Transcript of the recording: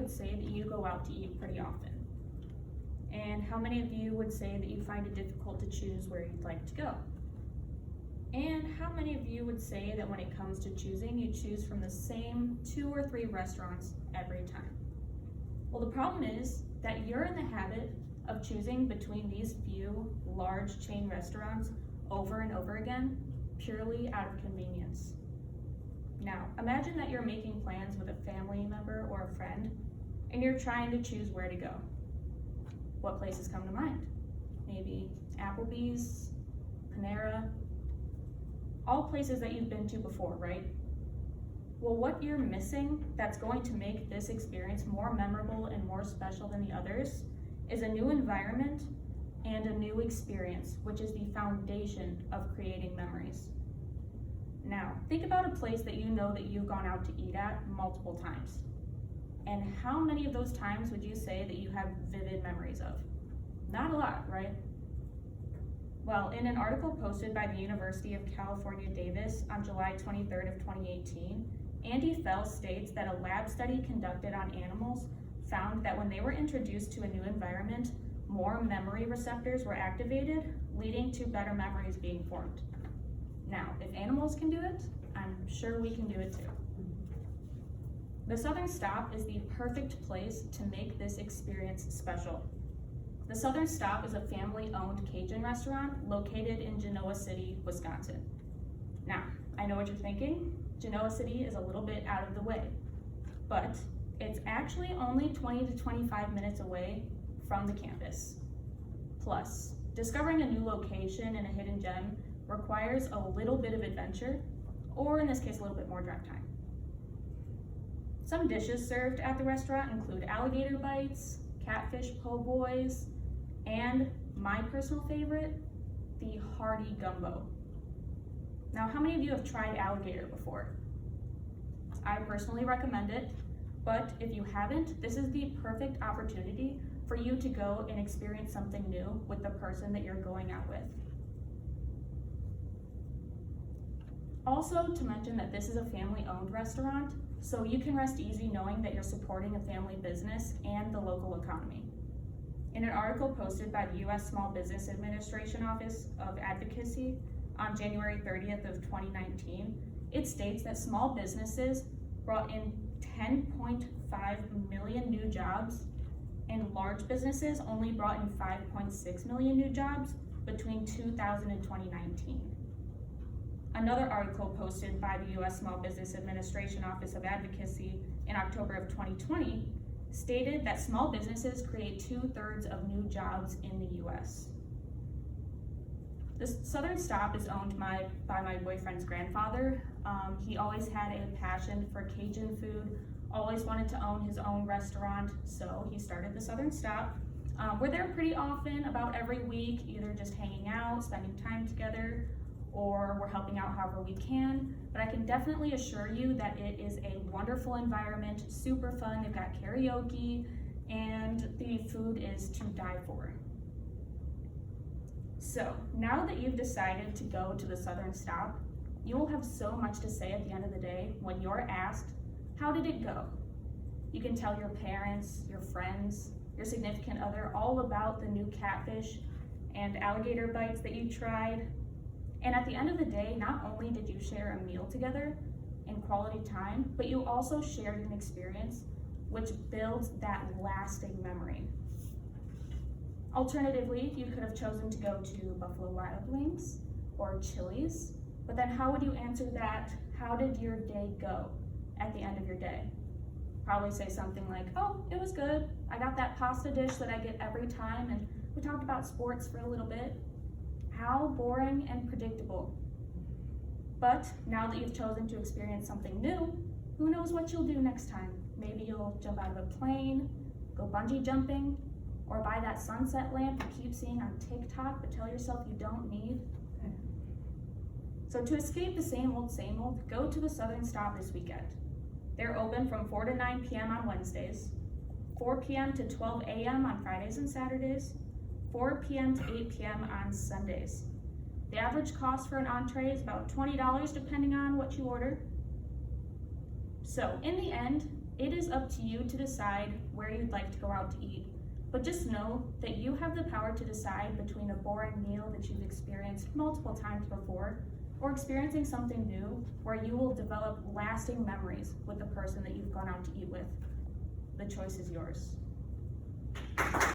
would say that you go out to eat pretty often? And how many of you would say that you find it difficult to choose where you'd like to go? And how many of you would say that when it comes to choosing, you choose from the same 2 or 3 restaurants every time? Well, the problem is that you're in the habit of choosing between these few large chain restaurants over and over again, purely out of convenience. Now, imagine that you're making plans with a family member or a friend, and you're trying to choose where to go. What places come to mind? Maybe Applebee's, Panera, all places that you've been to before, right? Well, what you're missing that's going to make this experience more memorable and more special than the others is a new environment and a new experience, which is the foundation of creating memories. Now, think about a place that you know that you've gone out to eat at multiple times. And how many of those times would you say that you have vivid memories of? Not a lot, right? Well, in an article posted by the University of California, Davis on July 23rd of 2018, Andy Fell states that a lab study conducted on animals found that when they were introduced to a new environment, more memory receptors were activated, leading to better memories being formed. Now, if animals can do it, I'm sure we can do it too. The Southern Stop is the perfect place to make this experience special. The Southern Stop is a family-owned Cajun restaurant located in Genoa City, Wisconsin. Now, I know what you're thinking. Genoa City is a little bit out of the way, but it's actually only 20 to 25 minutes away from the campus. Plus, discovering a new location and a hidden gem requires a little bit of adventure, or in this case, a little bit more drive time. Some dishes served at the restaurant include alligator bites, catfish po' boys, and my personal favorite, the hearty gumbo. Now, how many of you have tried alligator before? I personally recommend it, but if you haven't, this is the perfect opportunity for you to go and experience something new with the person that you're going out with. Also, to mention that this is a family-owned restaurant, so you can rest easy knowing that you're supporting a family business and the local economy. In an article posted by the U.S. Small Business Administration Office of Advocacy on January 30th of 2019, it states that small businesses brought in 10.5 million new jobs, and large businesses only brought in 5.6 million new jobs between 2000 and 2019. Another article posted by the U.S. Small Business Administration Office of Advocacy in October of 2020 stated that small businesses create 2/3 of new jobs in the U.S. The Southern Stop is owned by my boyfriend's grandfather. He always had a passion for Cajun food, always wanted to own his own restaurant, so he started the Southern Stop. We're there pretty often, about every week, either just hanging out, spending time together, or we're helping out however we can. But I can definitely assure you that it is a wonderful environment, super fun. They've got karaoke, and the food is to die for. So now that you've decided to go to the Southern Stop, you will have so much to say at the end of the day when you're asked, how did it go? You can tell your parents, your friends, your significant other all about the new catfish and alligator bites that you tried. And at the end of the day, not only did you share a meal together in quality time, but you also shared an experience which builds that lasting memory. Alternatively, you could have chosen to go to Buffalo Wild Wings or Chili's, but then how would you answer that? How did your day go at the end of your day? Probably say something like, oh, it was good. I got that pasta dish that I get every time, and we talked about sports for a little bit. How boring and predictable. But now that you've chosen to experience something new, who knows what you'll do next time? Maybe you'll jump out of a plane, go bungee jumping, or buy that sunset lamp you keep seeing on TikTok but tell yourself you don't need. So to escape the same old, go to the Southern Stop this weekend. They're open from 4 to 9 p.m. on Wednesdays, 4 p.m. to 12 a.m. on Fridays and Saturdays, 4 p.m. to 8 p.m. on Sundays. The average cost for an entree is about $20 depending on what you order. So in the end, It is up to you to decide where you'd like to go out to eat, but just know that you have the power to decide between a boring meal that you've experienced multiple times before or experiencing something new where you will develop lasting memories with the person that you've gone out to eat with. The choice is yours.